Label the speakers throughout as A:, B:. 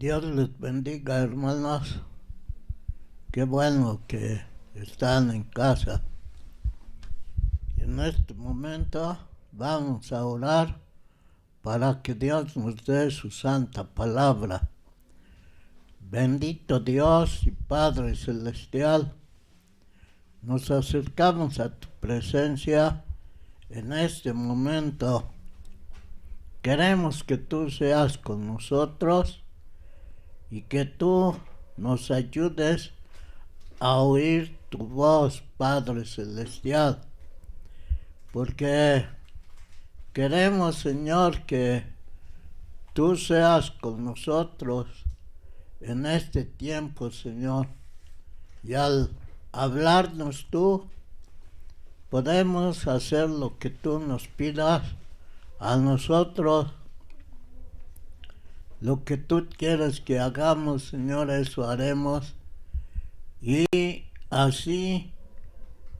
A: Dios les bendiga, hermanos. Qué bueno que están en casa. En este momento vamos a orar para que Dios nos dé su santa palabra. Bendito Dios y Padre Celestial, nos acercamos a tu presencia en este momento. Queremos que tú seas con nosotros y que tú nos ayudes a oír tu voz, Padre Celestial, porque queremos, Señor, que tú seas con nosotros en este tiempo, Señor, y al hablarnos tú, podemos hacer lo que tú nos pidas a nosotros. Lo que tú quieres que hagamos, Señor, eso haremos. Y así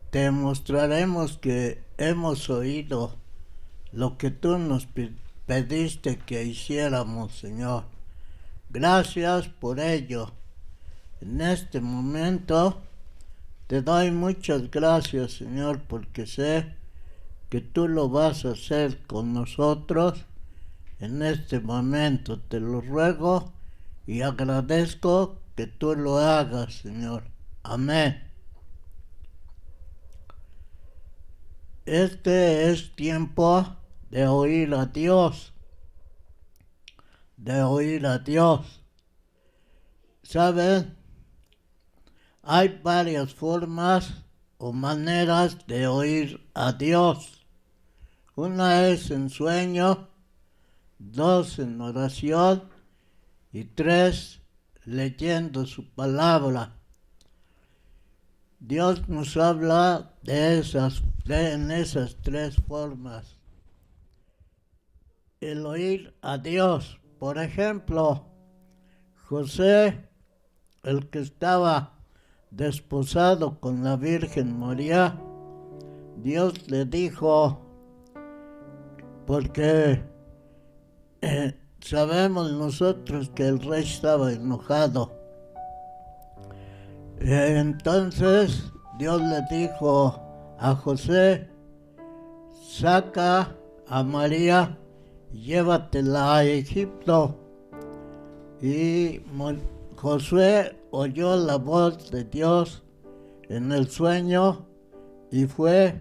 A: te mostraremos que hemos oído lo que tú nos pediste que hiciéramos, Señor. Gracias por ello. En este momento te doy muchas gracias, Señor, porque sé que tú lo vas a hacer con nosotros. En este momento te lo ruego y agradezco que tú lo hagas, Señor. Amén. Este es tiempo de oír a Dios. De oír a Dios. ¿Saben? Hay varias formas o maneras de oír a Dios. Una es en sueño, 2 en oración y 3 leyendo su palabra. Dios nos habla en esas 3 formas. El oír a Dios, por ejemplo, José, el que estaba desposado con la Virgen María, Dios le dijo, porque sabemos nosotros que el rey estaba enojado. Entonces Dios le dijo a José, saca a María, llévatela a Egipto. Y Josué oyó la voz de Dios en el sueño y fue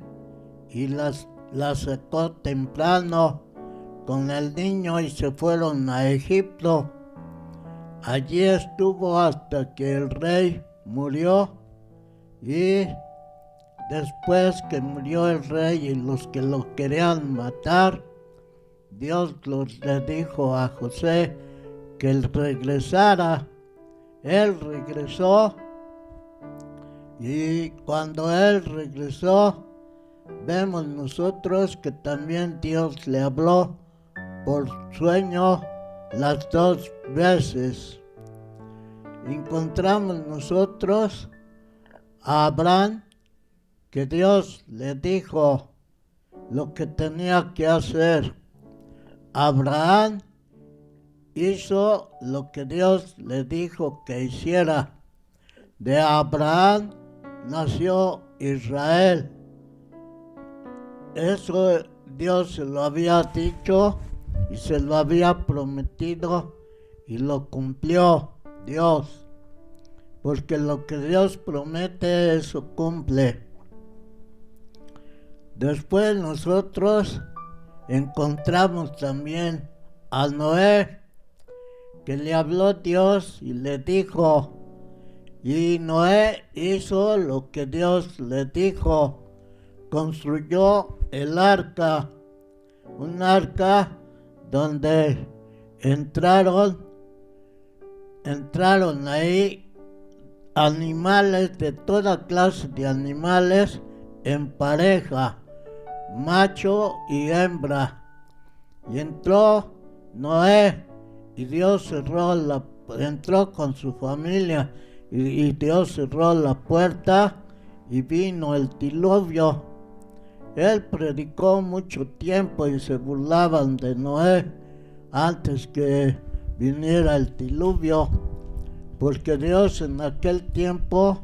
A: y la sacó temprano con el niño y se fueron a Egipto. Allí estuvo hasta que el rey murió, y después que murió el rey y los que lo querían matar, Dios le dijo a José que él regresara. Él regresó, y cuando él regresó, vemos nosotros que también Dios le habló por sueño las 2 veces. Encontramos nosotros a Abraham, que Dios le dijo lo que tenía que hacer. Abraham hizo lo que Dios le dijo que hiciera. De Abraham nació Israel. Eso Dios se lo había dicho y se lo había prometido y lo cumplió Dios. Porque lo que Dios promete, eso cumple. Después nosotros encontramos también a Noé, que le habló Dios y le dijo, y Noé hizo lo que Dios le dijo, construyó el arca, un arca donde entraron ahí animales, de toda clase de animales en pareja, macho y hembra. Y entró Noé y Dios entró con su familia y Dios cerró la puerta y vino el diluvio. Él predicó mucho tiempo y se burlaban de Noé antes que viniera el diluvio, porque Dios en aquel tiempo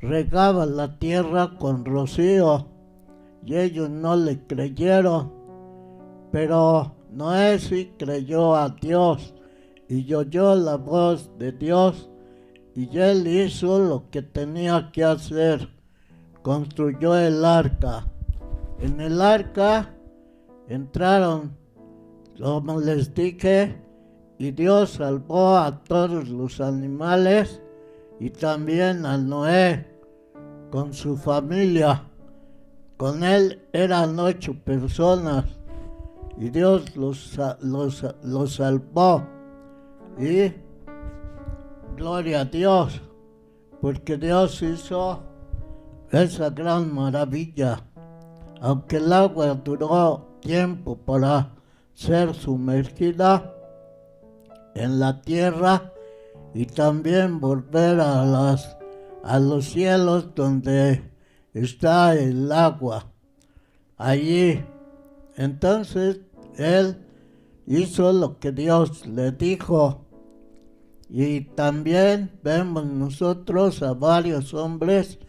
A: regaba la tierra con rocío y ellos no le creyeron, pero Noé sí creyó a Dios y oyó la voz de Dios y él hizo lo que tenía que hacer, construyó el arca. En el arca entraron, como les dije, y Dios salvó a todos los animales y también a Noé con su familia. Con él eran 8 personas y Dios los salvó. Y gloria a Dios, porque Dios hizo esa gran maravilla. Aunque el agua duró tiempo para ser sumergida en la tierra y también volver a los cielos donde está el agua. Allí, entonces, él hizo lo que Dios le dijo. Y también vemos nosotros a varios hombres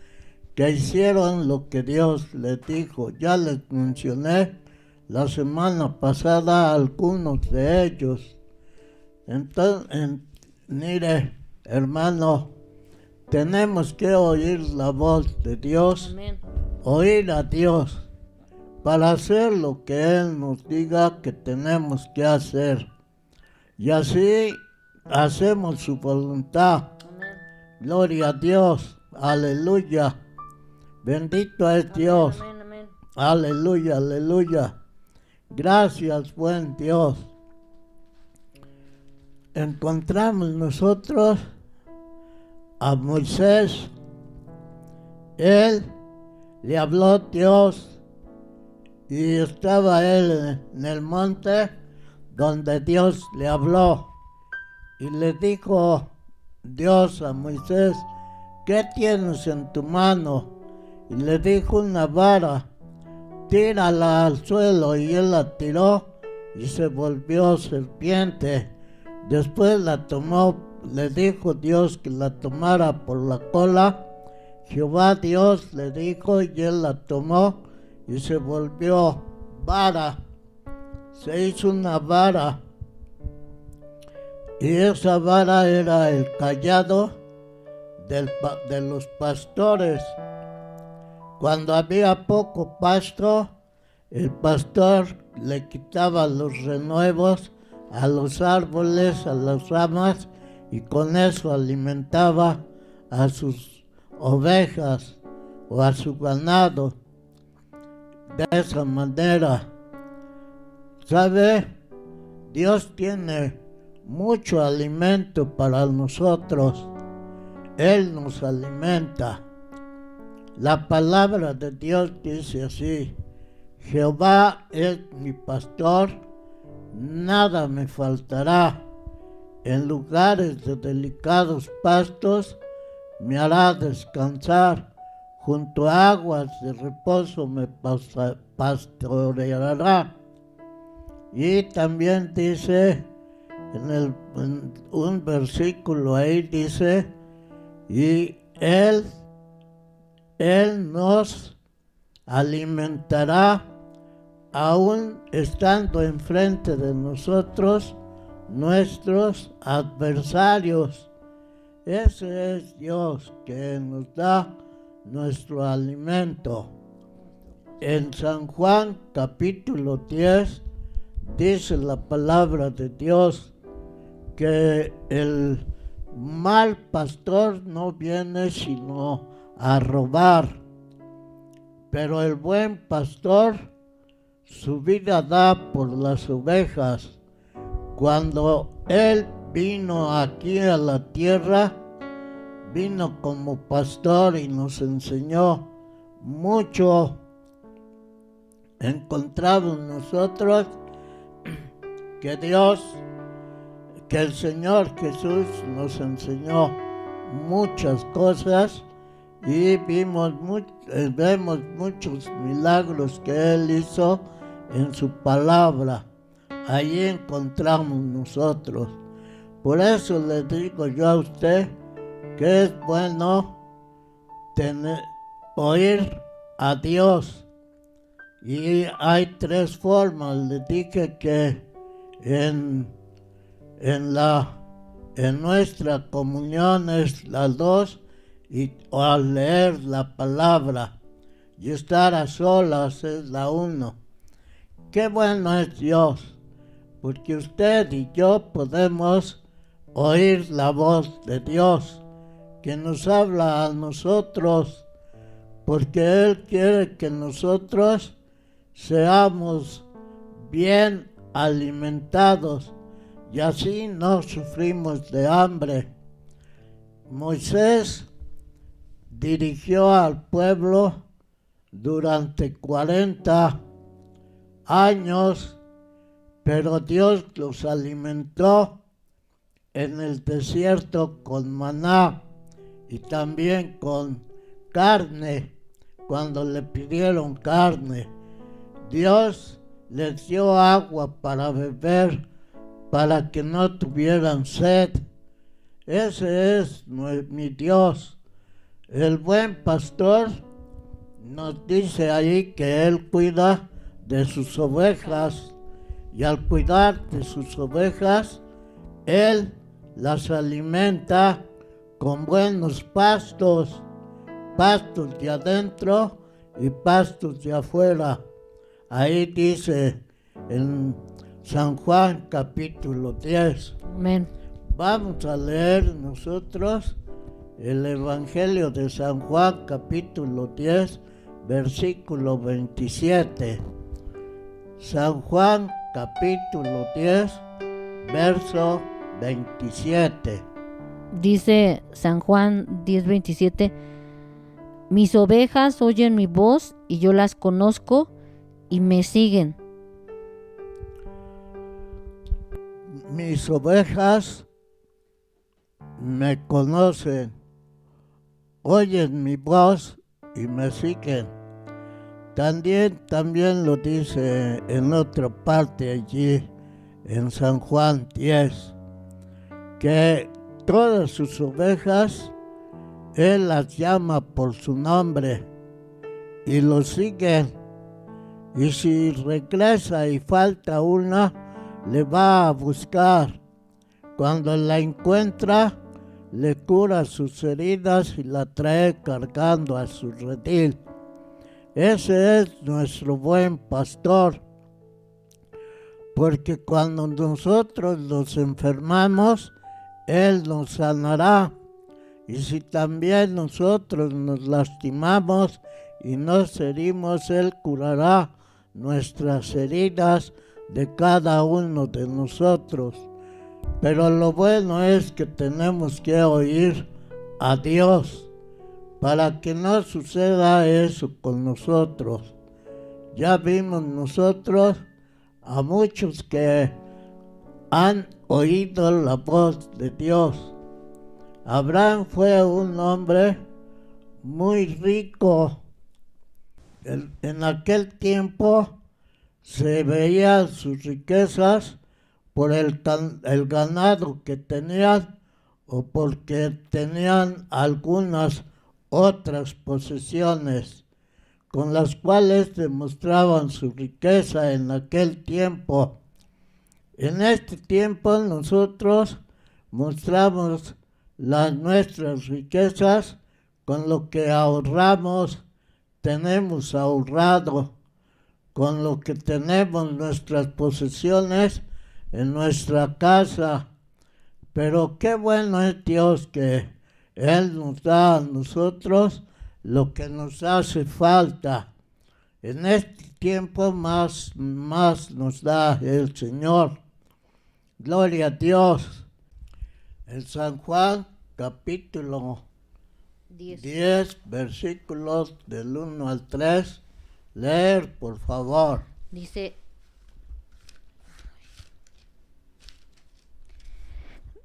A: que hicieron lo que Dios les dijo. Ya les mencioné la semana pasada a algunos de ellos. Entonces, mire, hermano, tenemos que oír la voz de Dios,
B: Amén.
A: oír a Dios para hacer lo que Él nos diga que tenemos que hacer. Y así hacemos su voluntad.
B: Amén.
A: Gloria a Dios. Aleluya. Bendito es Dios.
B: Amén, amén.
A: Aleluya, aleluya. Gracias, buen Dios. Encontramos nosotros a Moisés. Él le habló Dios y estaba él en el monte donde Dios le habló. Y le dijo Dios a Moisés, ¿qué tienes en tu mano? Y le dijo una vara, tírala al suelo, y él la tiró y se volvió serpiente. Después la tomó, le dijo Dios que la tomara por la cola. Jehová Dios le dijo y él la tomó y se volvió vara. Se hizo una vara. Y esa vara era el cayado de los pastores. Cuando había poco pasto, el pastor le quitaba los renuevos a los árboles, a las ramas, y con eso alimentaba a sus ovejas o a su ganado. De esa manera, ¿sabe? Dios tiene mucho alimento para nosotros. Él nos alimenta. La palabra de Dios dice así: Jehová es mi pastor, nada me faltará. En lugares de delicados pastos me hará descansar. Junto a aguas de reposo me pastoreará. Y también dice, en un versículo ahí dice, y Él nos alimentará aún estando enfrente de nosotros nuestros adversarios. Ese es Dios que nos da nuestro alimento. En San Juan capítulo 10 dice la palabra de Dios que el mal pastor no viene sino a robar, pero el buen pastor su vida da por las ovejas. Cuando Él vino aquí a la tierra, vino como pastor y nos enseñó mucho. Encontramos nosotros que el Señor Jesús nos enseñó muchas cosas y vemos muchos milagros que Él hizo en su palabra. Allí encontramos nosotros. Por eso le digo yo a usted que es bueno oír a Dios. Y hay tres formas. Le dije que en nuestra comunión es las dos, y al leer la palabra y estar a solas es la uno. Qué bueno es Dios, porque usted y yo podemos oír la voz de Dios que nos habla a nosotros, porque Él quiere que nosotros seamos bien alimentados y así no sufrimos de hambre. Moisés dirigió al pueblo durante 40 años, pero Dios los alimentó en el desierto con maná y también con carne, cuando le pidieron carne. Dios les dio agua para beber, para que no tuvieran sed. Ese es mi Dios. El buen pastor nos dice ahí que Él cuida de sus ovejas, y al cuidar de sus ovejas, Él las alimenta con buenos pastos, pastos de adentro y pastos de afuera. Ahí dice en San Juan capítulo 10.
B: Amén.
A: Vamos a leer nosotros el Evangelio de San Juan capítulo 10, versículo 27. San Juan capítulo 10, verso 27.
B: Dice San Juan 10:27, mis ovejas oyen mi voz y yo las conozco y me siguen.
A: Mis ovejas me conocen, oyen mi voz y me siguen. También lo dice en otra parte allí, en San Juan 10, que todas sus ovejas Él las llama por su nombre y los siguen. Y si regresa y falta una, le va a buscar. Cuando la encuentra, le cura sus heridas y la trae cargando a su redil. Ese es nuestro buen pastor, porque cuando nosotros nos enfermamos, Él nos sanará. Y si también nosotros nos lastimamos y nos herimos, Él curará nuestras heridas de cada uno de nosotros. Pero lo bueno es que tenemos que oír a Dios para que no suceda eso con nosotros. Ya vimos nosotros a muchos que han oído la voz de Dios. Abraham fue un hombre muy rico. En aquel tiempo se veían sus riquezas por el ganado que tenían o porque tenían algunas otras posesiones con las cuales demostraban su riqueza en aquel tiempo. En este tiempo nosotros mostramos nuestras riquezas con lo que ahorramos, tenemos ahorrado, con lo que tenemos nuestras posesiones en nuestra casa. Pero qué bueno es Dios que Él nos da a nosotros lo que nos hace falta. En este tiempo más nos da el Señor. Gloria a Dios. En San Juan capítulo 10, versículos del 1 al 3. Leer, por favor.
B: Dice,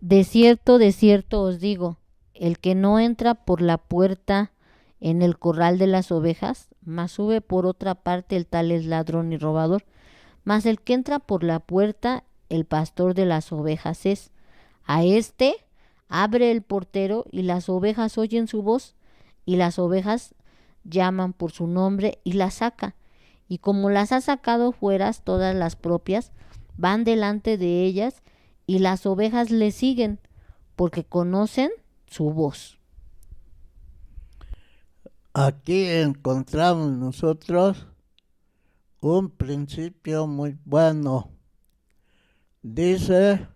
B: de cierto os digo, el que no entra por la puerta en el corral de las ovejas, mas sube por otra parte, el tal es ladrón y robador. Mas el que entra por la puerta, el pastor de las ovejas es. A este abre el portero y las ovejas oyen su voz y las ovejas llaman por su nombre y las saca. Y como las ha sacado fuera todas las propias, van delante de ellas y las ovejas le siguen porque conocen su voz.
A: Aquí encontramos nosotros un principio muy bueno. Dice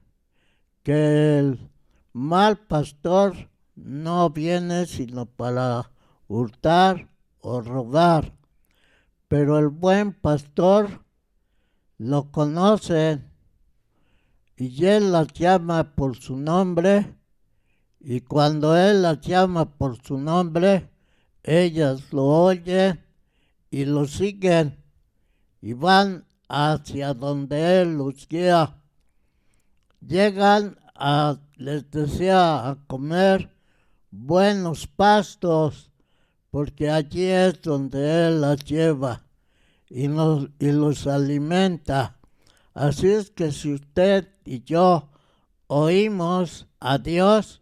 A: que el mal pastor no viene sino para hurtar o robar, pero el buen pastor lo conoce y él las llama por su nombre, y cuando él las llama por su nombre, ellas lo oyen y lo siguen y van hacia donde él los guía. Llegan les decía, a comer buenos pastos, porque allí es donde él las lleva y los alimenta. Así es que si usted y yo oímos a Dios,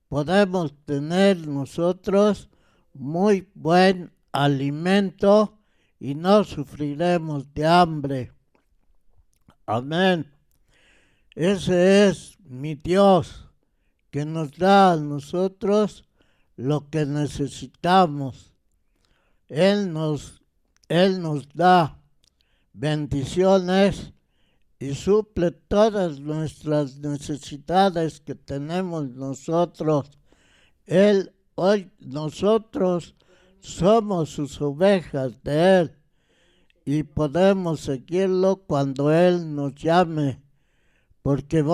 A: podemos tener nosotros muy buen alimento y no sufriremos de hambre. Amén. Ese es mi Dios, que nos da a nosotros lo que necesitamos. Él nos da bendiciones y suple todas nuestras necesidades que tenemos nosotros. Nosotros somos sus ovejas de Él y podemos seguirlo cuando Él nos llame, porque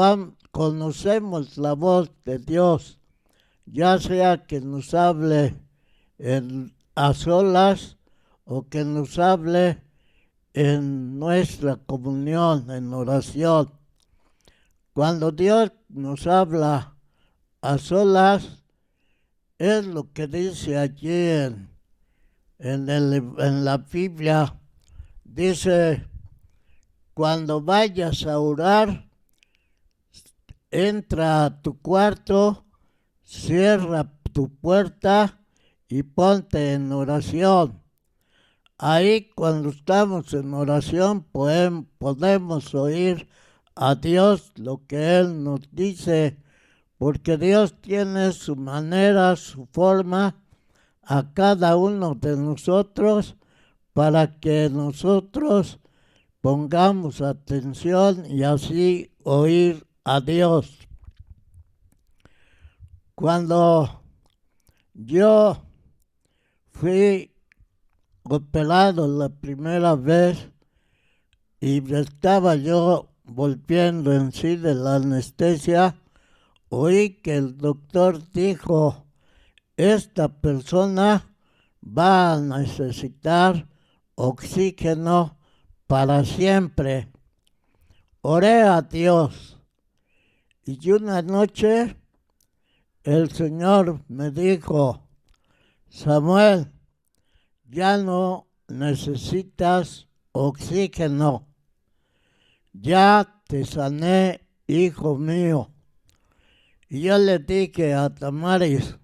A: conocemos la voz de Dios, ya sea que nos hable a solas o que nos hable en nuestra comunión, en oración. Cuando Dios nos habla a solas, es lo que dice allí en la Biblia. Dice, cuando vayas a orar, entra a tu cuarto, cierra tu puerta y ponte en oración. Ahí cuando estamos en oración podemos oír a Dios lo que Él nos dice, porque Dios tiene su manera, su forma a cada uno de nosotros para que nosotros pongamos atención y así oír a Dios. Cuando yo fui operado la primera vez y estaba yo volviendo en sí de la anestesia, oí que el doctor dijo, esta persona va a necesitar oxígeno para siempre. Oré a Dios y una noche el Señor me dijo, Samuel, ya no necesitas oxígeno, ya te sané, hijo mío. Y yo le dije a Tamaris,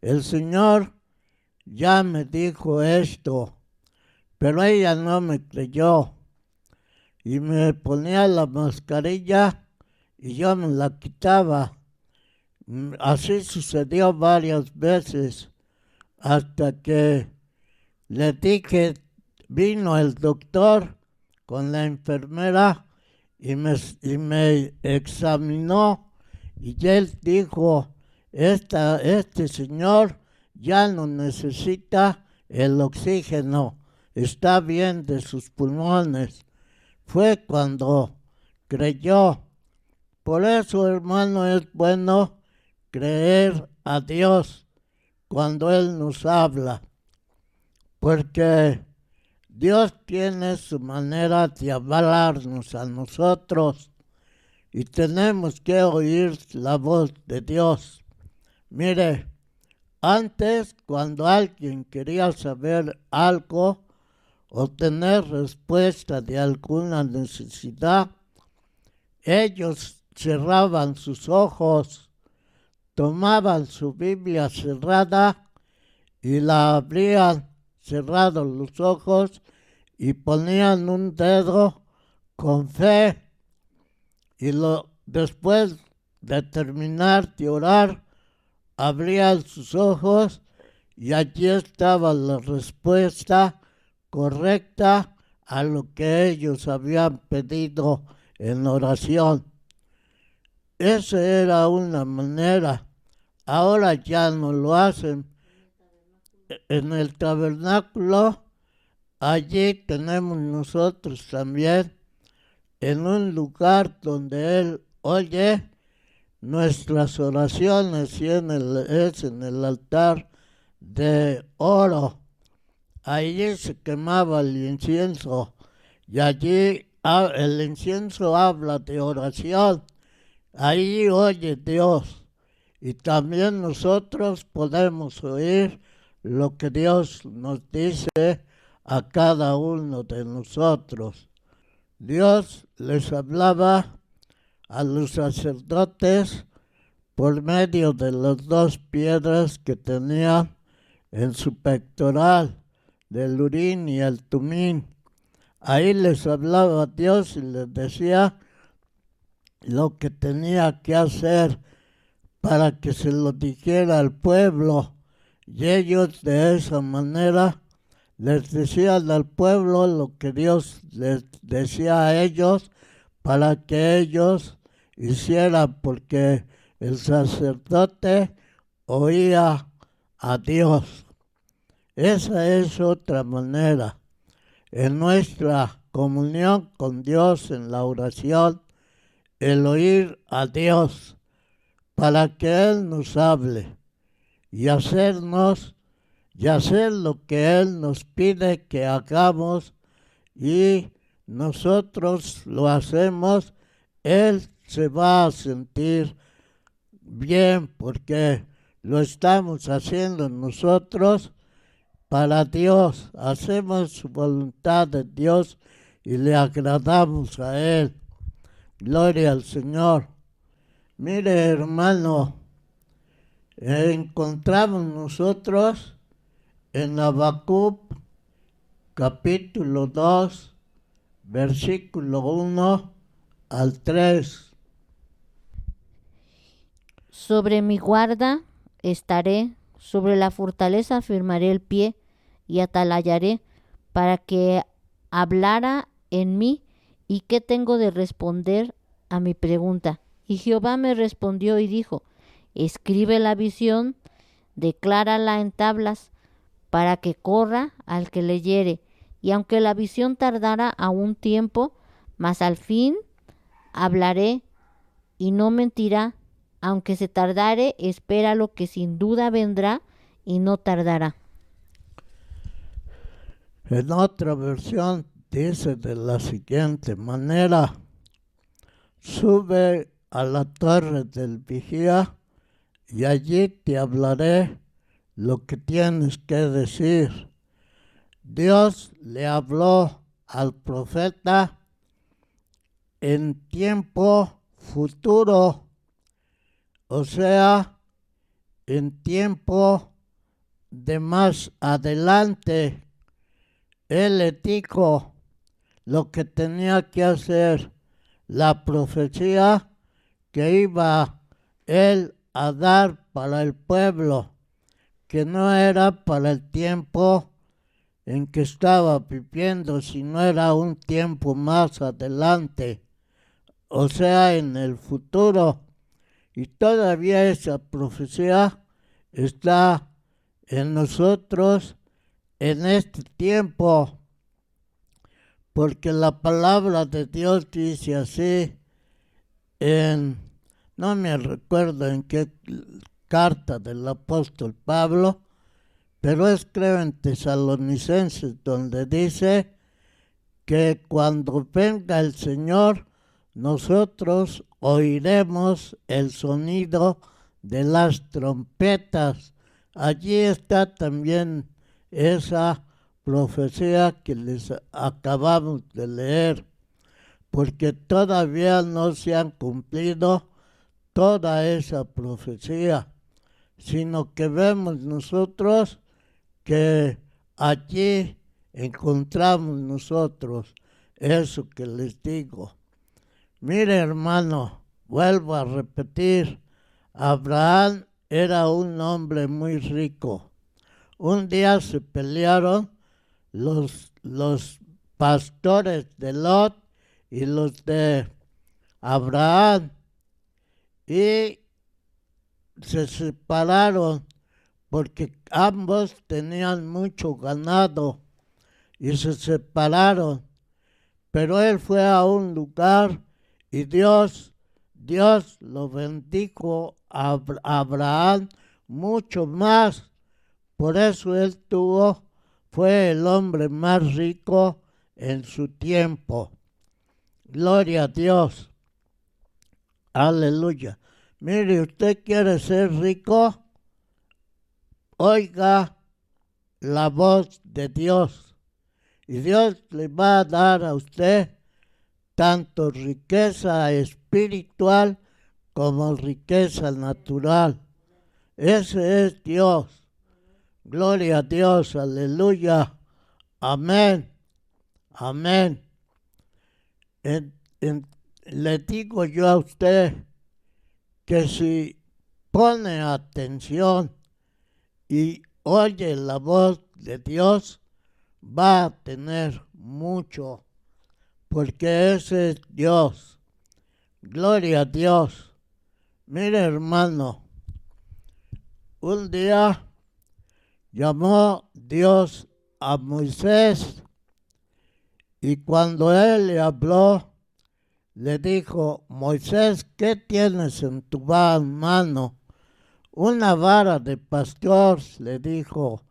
A: el Señor ya me dijo esto, pero ella no me creyó. Y me ponía la mascarilla y yo me la quitaba. Así sucedió varias veces, hasta que le dije, vino el doctor con la enfermera y me examinó y él dijo, este señor ya no necesita el oxígeno, está bien de sus pulmones. Fue cuando creyó. Por eso, hermano, es bueno creer a Dios cuando Él nos habla, porque Dios tiene su manera de hablarnos a nosotros y tenemos que oír la voz de Dios. Mire, antes cuando alguien quería saber algo o tener respuesta de alguna necesidad, ellos cerraban sus ojos, tomaban su Biblia cerrada y la abrían cerrados los ojos y ponían un dedo con fe y después de terminar de orar, abrían sus ojos y allí estaba la respuesta correcta a lo que ellos habían pedido en oración. Esa era una manera. Ahora ya no lo hacen. En el tabernáculo, allí tenemos nosotros también, en un lugar donde Él oye nuestras oraciones y es en el altar de oro. Allí se quemaba el incienso y allí el incienso habla de oración. Ahí oye Dios y también nosotros podemos oír lo que Dios nos dice a cada uno de nosotros. Dios les hablaba a los sacerdotes por medio de las dos piedras que tenían en su pectoral, del Urín y el Tumín. Ahí les hablaba Dios y les decía lo que tenía que hacer para que se lo dijera al pueblo. Y ellos de esa manera les decían al pueblo lo que Dios les decía a ellos para que ellos hicieran, porque el sacerdote oía a Dios. Esa es otra manera. En nuestra comunión con Dios en la oración, el oír a Dios para que Él nos hable y hacer lo que Él nos pide que hagamos y nosotros lo hacemos, Él se va a sentir bien porque lo estamos haciendo nosotros para Dios. Hacemos su voluntad de Dios y le agradamos a Él. Gloria al Señor. Mire, hermano, encontramos nosotros en Habacuc capítulo 2, versículo 1 al 3.
B: Sobre mi guarda estaré, sobre la fortaleza firmaré el pie y atalayaré para que hablara en mí. ¿Y qué tengo de responder a mi pregunta? Y Jehová me respondió y dijo: escribe la visión, declárala en tablas, para que corra al que leyere. Y aunque la visión tardara aún tiempo, mas al fin hablaré y no mentirá. Aunque se tardare, espera lo que sin duda vendrá y no tardará.
A: En otra versión dice de la siguiente manera: sube a la torre del vigía y allí te hablaré lo que tienes que decir. Dios le habló al profeta en tiempo futuro, o sea, en tiempo de más adelante. Él le dijo lo que tenía que hacer, la profecía que iba él a dar para el pueblo, que no era para el tiempo en que estaba viviendo, sino era un tiempo más adelante, o sea, en el futuro. Y todavía esa profecía está en nosotros en este tiempo, porque la palabra de Dios dice así no me recuerdo en qué carta del apóstol Pablo, pero es creo en Tesalonicenses, donde dice que cuando venga el Señor, nosotros oiremos el sonido de las trompetas. Allí está también esa profecía que les acabamos de leer. porque todavía no se han cumplido toda esa profecía, sino que vemos nosotros que allí encontramos nosotros eso que les digo. Mire, hermano, vuelvo a repetir, Abraham era un hombre muy rico. Un día se pelearon los pastores de Lot y los de Abraham y se separaron porque ambos tenían mucho ganado y se separaron. Pero él fue a un lugar y Dios lo bendijo a Abraham mucho más. Por eso él fue el hombre más rico en su tiempo. Gloria a Dios. Aleluya. Mire, usted quiere ser rico, oiga la voz de Dios. Y Dios le va a dar a usted tanto riqueza espiritual como riqueza natural. Ese es Dios. Gloria a Dios, aleluya, amén, amén. Le digo yo a usted que si pone atención y oye la voz de Dios, va a tener mucho, porque ese es Dios. Gloria a Dios. Mire, hermano, un día llamó Dios a Moisés y cuando él le habló, le dijo: Moisés, ¿qué tienes en tu mano? Una vara de pastor, le dijo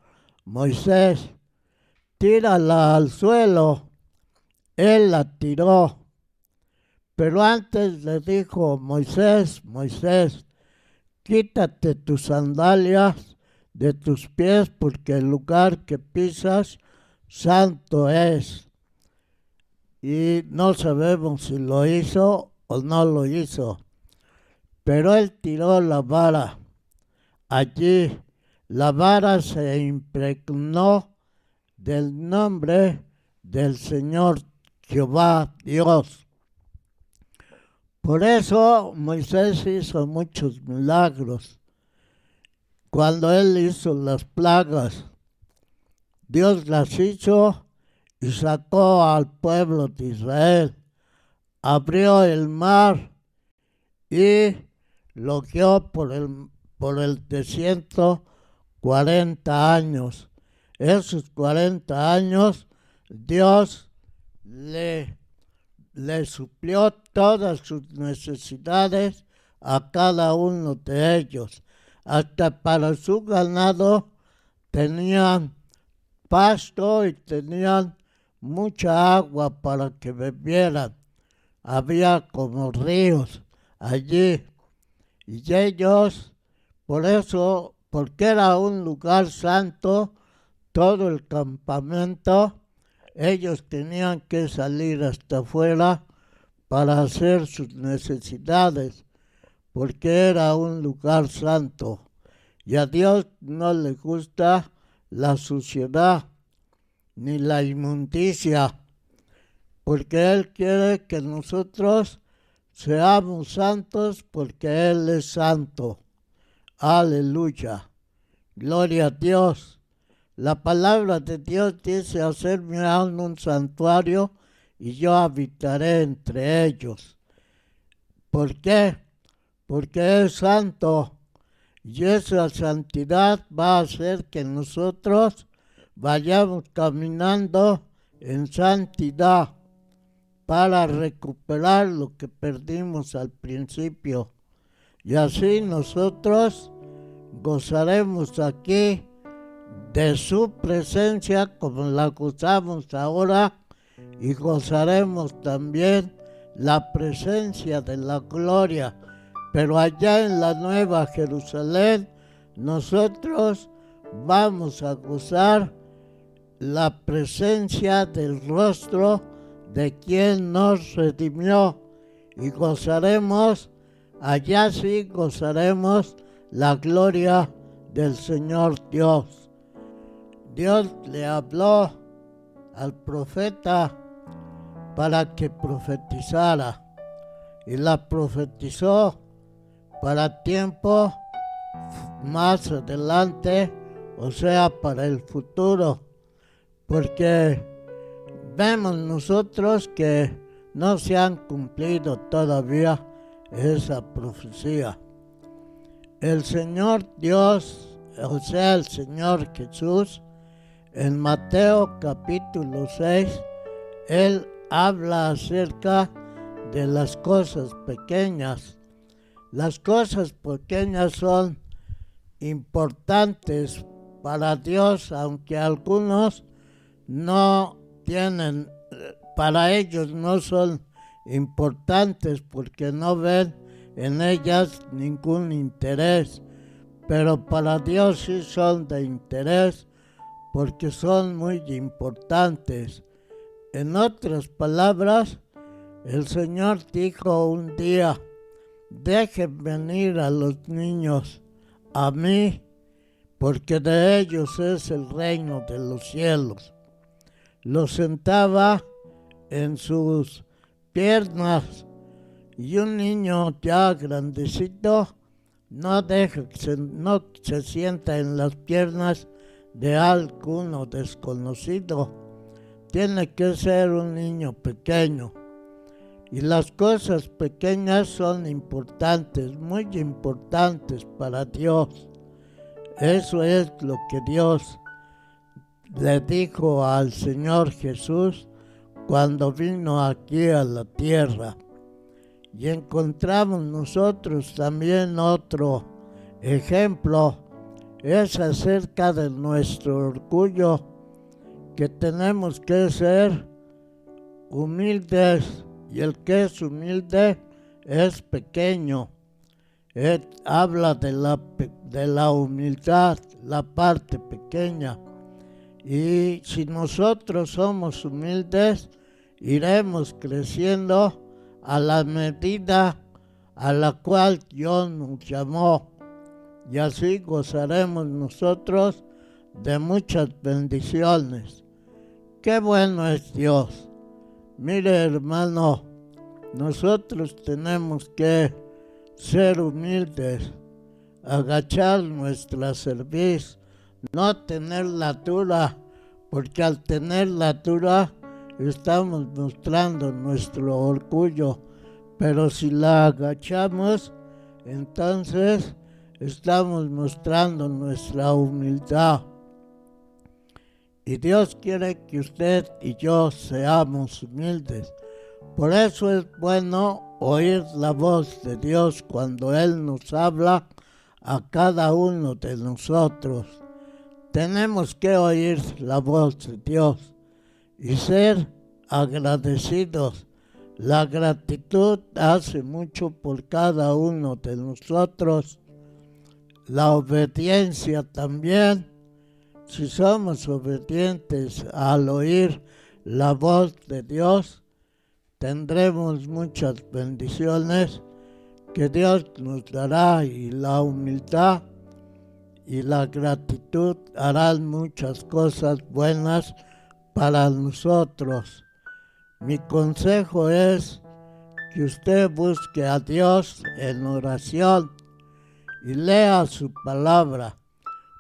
A: Moisés, tírala al suelo. Él la tiró. Pero antes le dijo: Moisés, Moisés, quítate tus sandalias de tus pies, porque el lugar que pisas santo es. Y no sabemos si lo hizo o no lo hizo. Pero él tiró la vara. Allí la vara se impregnó del nombre del Señor Jehová Dios. Por eso Moisés hizo muchos milagros. Cuando él hizo las plagas, Dios las hizo y sacó al pueblo de Israel. Abrió el mar y lo guió por el desierto 40 años. Esos 40 años Dios le suplió todas sus necesidades a cada uno de ellos. Hasta para su ganado tenían pasto y tenían mucha agua para que bebieran. Había como ríos allí. Y ellos, porque era un lugar santo, todo el campamento, ellos tenían que salir hasta afuera para hacer sus necesidades, porque era un lugar santo. Y a Dios no le gusta la suciedad ni la inmundicia, porque Él quiere que nosotros seamos santos, porque Él es santo. Aleluya. Gloria a Dios. La palabra de Dios dice: hacer mi alma un santuario y yo habitaré entre ellos. ¿Por qué? Porque es santo. Y esa santidad va a hacer que nosotros vayamos caminando en santidad para recuperar lo que perdimos al principio. Y así nosotros gozaremos aquí de su presencia como la gozamos ahora, y gozaremos también la presencia de la gloria. Pero allá en la Nueva Jerusalén nosotros vamos a gozar la presencia del rostro de quien nos redimió, y gozaremos, allá sí gozaremos la gloria del Señor Dios. Dios le habló al profeta para que profetizara, y la profetizó para tiempo más adelante, o sea, para el futuro, porque vemos nosotros que no se han cumplido todavía esa profecía. El Señor Dios, o sea, el Señor Jesús, en Mateo capítulo 6, Él habla acerca de las cosas pequeñas. Las cosas pequeñas son importantes para Dios, aunque algunos no tienen, para ellos no son importantes porque no ven en ellas ningún interés, pero para Dios sí son de interés porque son muy importantes. En otras palabras, el Señor dijo un día: dejen venir a los niños a mí, porque de ellos es el reino de los cielos. Los sentaba en sus piernas, y un niño ya grandecito no se sienta en las piernas de alguno desconocido. Tiene que ser un niño pequeño. Y las cosas pequeñas son importantes, muy importantes para Dios. Eso es lo que Dios le dijo al Señor Jesús cuando vino aquí a la tierra. Y encontramos nosotros también otro ejemplo, es acerca de nuestro orgullo, que tenemos que ser humildes, y el que es humilde es pequeño. Habla de la humildad, la parte pequeña. Y si nosotros somos humildes, iremos creciendo a la medida a la cual Dios nos llamó. Y así gozaremos nosotros de muchas bendiciones. ¡Qué bueno es Dios! Mire, hermano, nosotros tenemos que ser humildes, agachar nuestra cerviz, no tener la dura, porque al tener la dura estamos mostrando nuestro orgullo, pero si la agachamos, entonces estamos mostrando nuestra humildad. Y Dios quiere que usted y yo seamos humildes. Por eso es bueno oír la voz de Dios cuando Él nos habla a cada uno de nosotros. Tenemos que oír la voz de Dios y ser agradecidos. La gratitud hace mucho por cada uno de nosotros. La obediencia también. Si somos obedientes al oír la voz de Dios, tendremos muchas bendiciones que Dios nos dará, y la humildad y la gratitud harán muchas cosas buenas para nosotros. Mi consejo es que usted busque a Dios en oración y lea su palabra,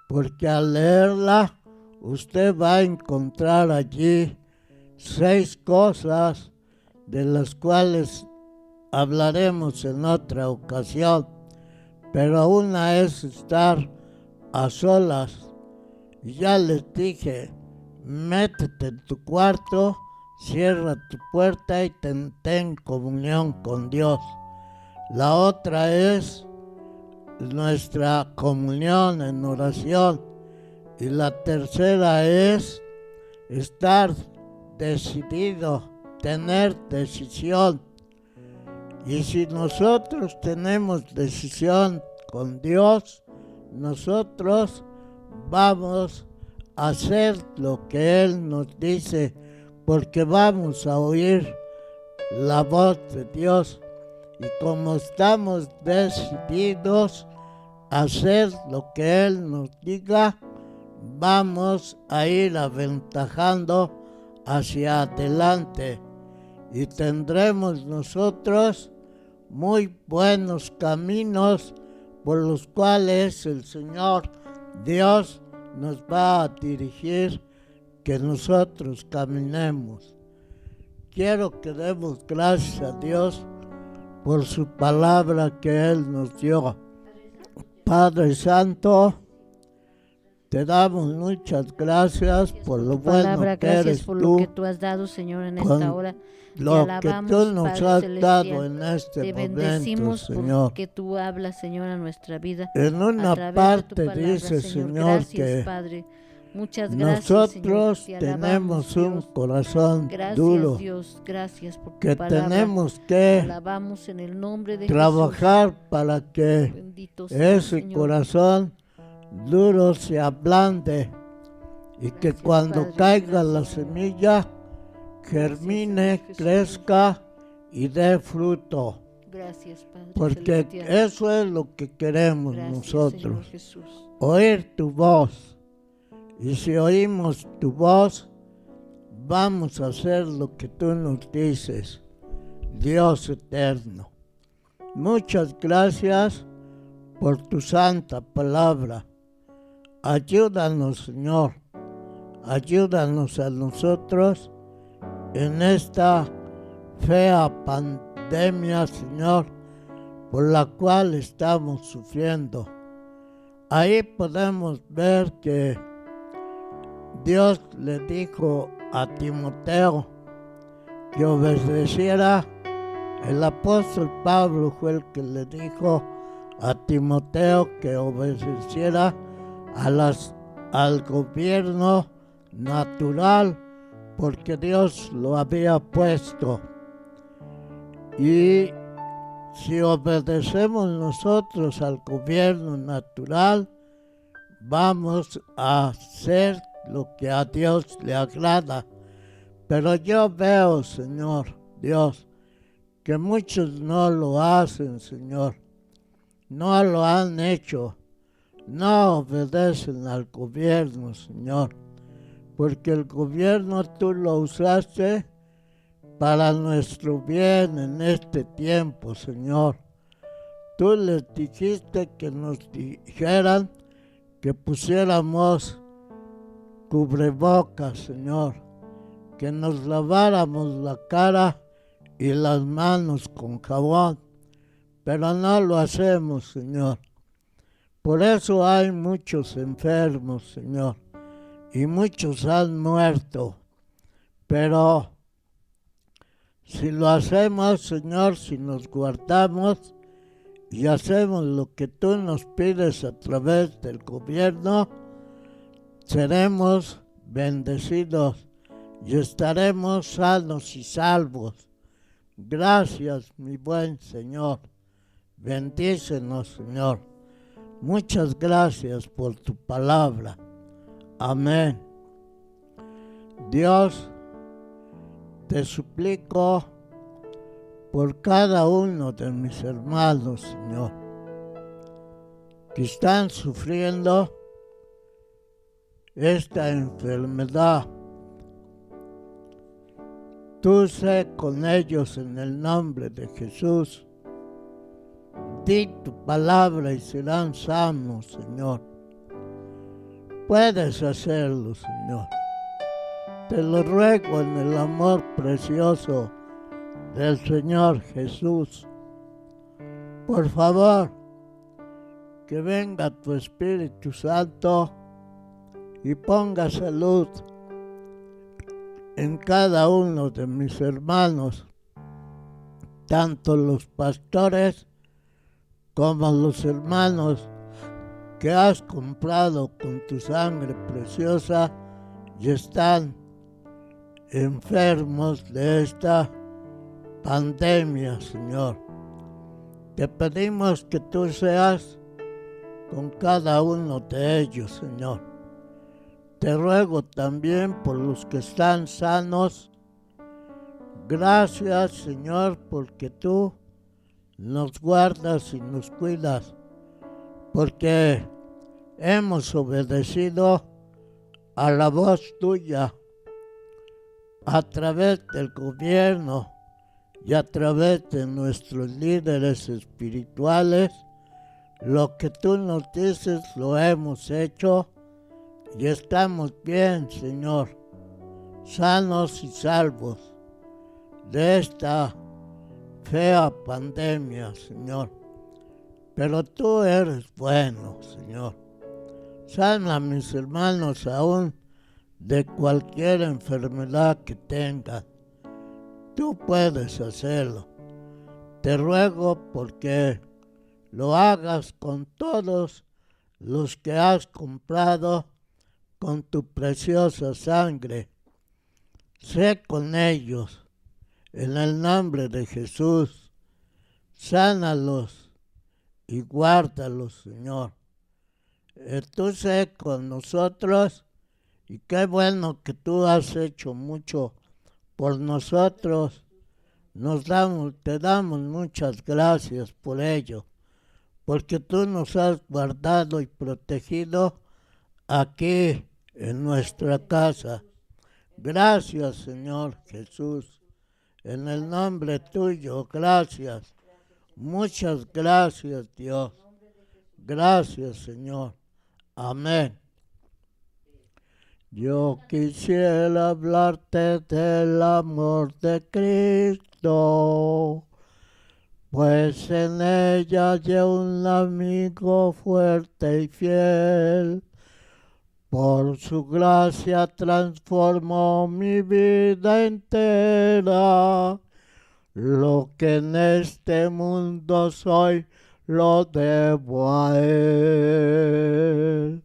A: porque al leerla usted va a encontrar allí 6 cosas de las cuales hablaremos en otra ocasión, pero una es estar a solas. Y ya les dije, métete en tu cuarto, cierra tu puerta y ten comunión con Dios. La otra es nuestra comunión en oración. Y la tercera es estar decidido, tener decisión. Y si nosotros tenemos decisión con Dios, nosotros vamos a hacer lo que Él nos dice porque vamos a oír la voz de Dios y como estamos decididos a hacer lo que Él nos diga, vamos a ir aventajando hacia adelante y tendremos nosotros muy buenos caminos por los cuales el Señor Dios nos va a dirigir que nosotros caminemos. Quiero que demos gracias a Dios por su palabra que Él nos dio. Padre Santo, te damos muchas gracias por lo bueno que
B: gracias
A: eres
B: por
A: tú,
B: lo que tú has dado, Señor, en esta hora.
A: lo
B: Te
A: que
B: alabamos,
A: tú nos
B: Padre
A: has
B: celestial.
A: dado en este
B: Te
A: momento,
B: bendecimos
A: Señor.
B: porque tú hablas, Señor, a nuestra vida.
A: En una
B: a través de tu
A: parte
B: palabra,
A: dice, Señor,
B: gracias,
A: que
B: Padre. Muchas gracias, Señor.
A: nosotros
B: Te alabamos,
A: tenemos un
B: Dios.
A: corazón
B: Gracias,
A: duro,
B: Dios, gracias por tu
A: que
B: palabra.
A: tenemos
B: Te
A: que
B: alabamos en el nombre de
A: trabajar para
B: Jesús.
A: que
B: Bendito sea,
A: ese
B: Señor.
A: corazón duro se ablande y que
B: Gracias,
A: cuando
B: Padre,
A: caiga la
B: gracias.
A: semilla germine,
B: Señor Jesús.
A: crezca y dé fruto,
B: Gracias, Padre
A: porque
B: celestial.
A: eso es lo que queremos
B: Gracias, Señor
A: nosotros,
B: Jesús.
A: oír tu voz. Y si oímos tu voz, vamos a hacer lo que tú nos dices, Dios eterno. Muchas gracias por tu santa palabra. Ayúdanos, Señor. Ayúdanos a nosotros en esta fea pandemia, Señor, por la cual estamos sufriendo. Ahí podemos ver que Dios le dijo a Timoteo que obedeciera. El apóstol Pablo fue el que le dijo a Timoteo que obedeciera al gobierno natural, porque Dios lo había puesto. Y si obedecemos nosotros al gobierno natural, vamos a hacer lo que a Dios le agrada. Pero yo veo, Señor Dios, que muchos no lo hacen, Señor. No lo han hecho. No obedecen al gobierno, Señor. Porque el gobierno tú lo usaste para nuestro bien en este tiempo, Señor. Tú les dijiste que nos dijeran que pusiéramos cubrebocas, Señor, que nos laváramos la cara y las manos con jabón, pero no lo hacemos, Señor. Por eso hay muchos enfermos, Señor, y muchos han muerto. Pero si lo hacemos, Señor, si nos guardamos y hacemos lo que tú nos pides a través del gobierno, seremos bendecidos y estaremos sanos y salvos. Gracias, mi buen Señor. Bendícenos, Señor. Muchas gracias por tu palabra. Amén. Dios, te suplico por cada uno de mis hermanos, Señor, que están sufriendo esta enfermedad. Tú sé con ellos en el nombre de Jesús. Di tu palabra y serán sanos, Señor. Puedes hacerlo, Señor. Te lo ruego en el amor precioso del Señor Jesús. Por favor, que venga tu Espíritu Santo y ponga salud en cada uno de mis hermanos, tanto los pastores como los hermanos que has comprado con tu sangre preciosa y están enfermos de esta pandemia, Señor. Te pedimos que tú seas con cada uno de ellos, Señor. Te ruego también por los que están sanos Gracias, Señor, porque tú nos guardas y nos cuidas, porque hemos obedecido a la voz tuya a través del gobierno y a través de nuestros líderes espirituales. Lo que tú nos dices lo hemos hecho y estamos bien, Señor, sanos y salvos de esta fea pandemia, Señor. Pero tú eres bueno, Señor. Sana a mis hermanos aún de cualquier enfermedad que tengan. Tú puedes hacerlo. Te ruego porque lo hagas con todos los que has comprado con tu preciosa sangre. Sé con ellos, en el nombre de Jesús. Sánalos y guárdalos, Señor. Tú sé con nosotros, y qué bueno que tú has hecho mucho por nosotros. Te damos muchas gracias por ello, porque tú nos has guardado y protegido aquí en nuestra casa. Gracias, Señor Jesús. En el nombre tuyo, gracias. Muchas gracias, Dios. Gracias, Señor. Amén. Yo quisiera hablarte del amor de Cristo, pues en ella hay un amigo fuerte y fiel. Por su gracia transformó mi vida entera. Lo que en este mundo soy, lo debo a Él.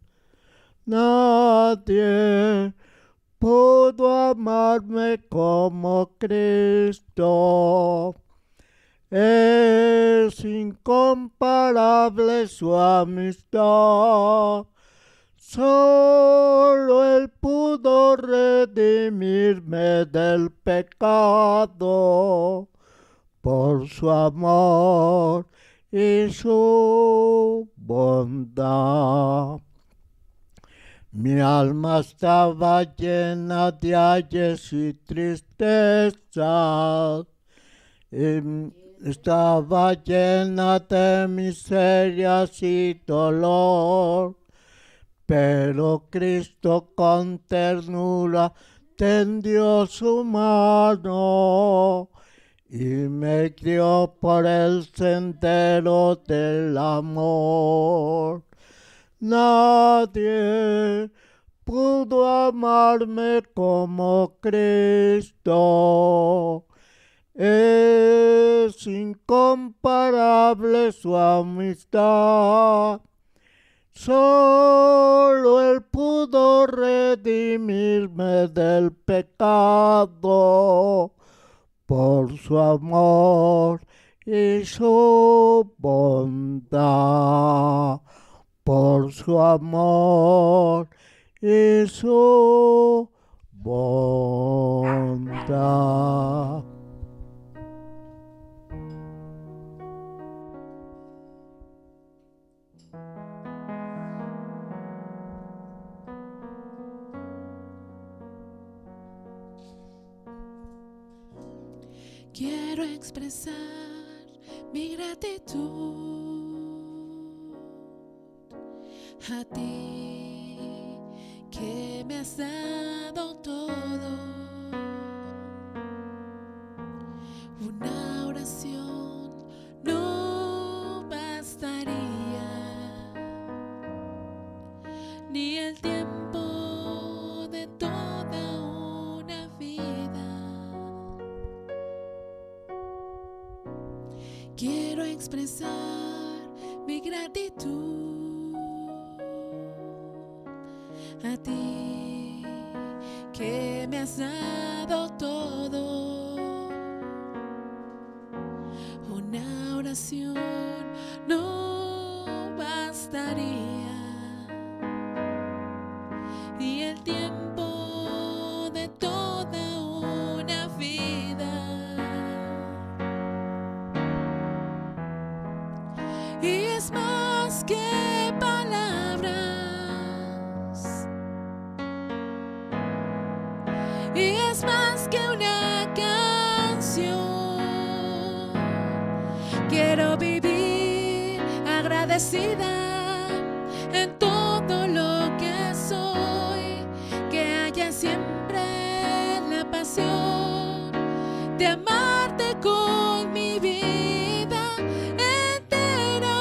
A: Nadie pudo amarme como Cristo. Es incomparable su amistad. Solo Él pudo redimirme del pecado por su amor y su bondad. Mi alma estaba llena de ayes y tristezas, estaba llena de miserias y dolor, pero Cristo con ternura tendió su mano y me guió por el sendero del amor. Nadie pudo amarme como Cristo. Es incomparable su amistad. Solo Él pudo redimirme del pecado por su amor y su bondad. Por su amor y su bondad.
C: Quiero expresar mi gratitud a ti, que me has dado todo. Una oración no bastaría, ni el tiempo de toda una vida. Quiero expresar mi gratitud a ti, que me has dado todo. Una oración no bastaría, y el tiempo de toda una vida. agradecida en todo lo que soy, que haya siempre la pasión de amarte con mi vida entera,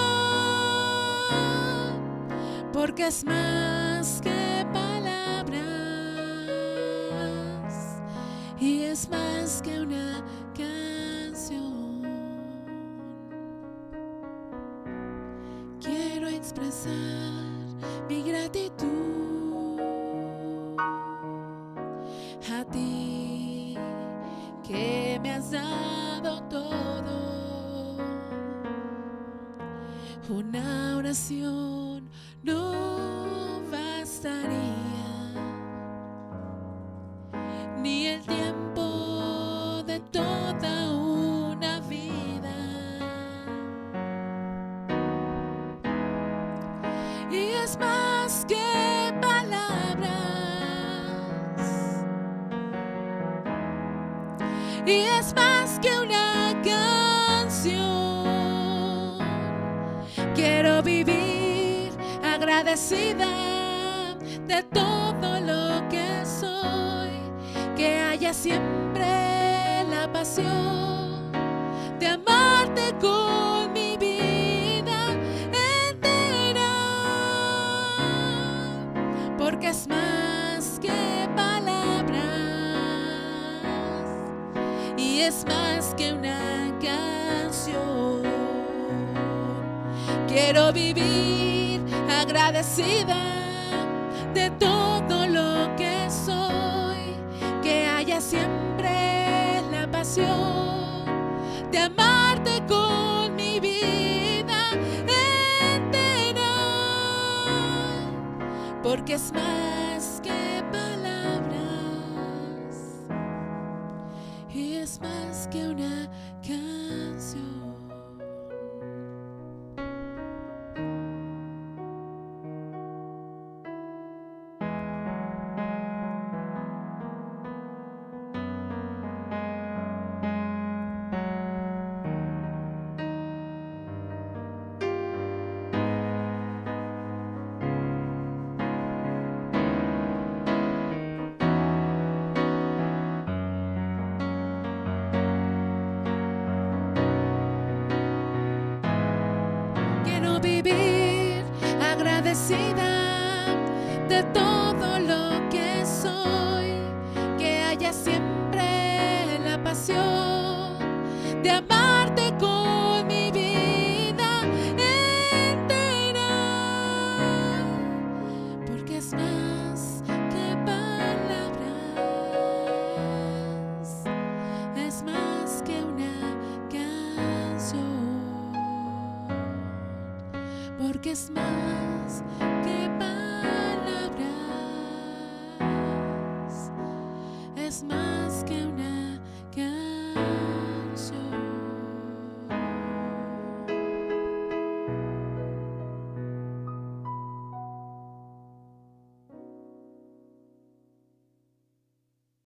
C: porque es más que palabras y es más que una canción. Quiero expresar mi gratitud a ti, que me has dado todo. Una oración no bastaría, ni el tiempo de toda una vida. Y es más que palabras, y es más que una canción. Quiero vivir agradecida de todo lo que soy, que haya siempre la pasión de amarte con mi vida entera, porque es más que palabras y es más que una canción. Quiero vivir agradecida de todo lo que soy, que haya siempre la pasión de amarte con mi vida entera, porque es más que palabras y es más que una canción. Quiero vivir agradecida de todo lo que soy, que haya siempre la pasión de amarte con mi vida entera, porque es más que palabras, es más que una canción, porque es más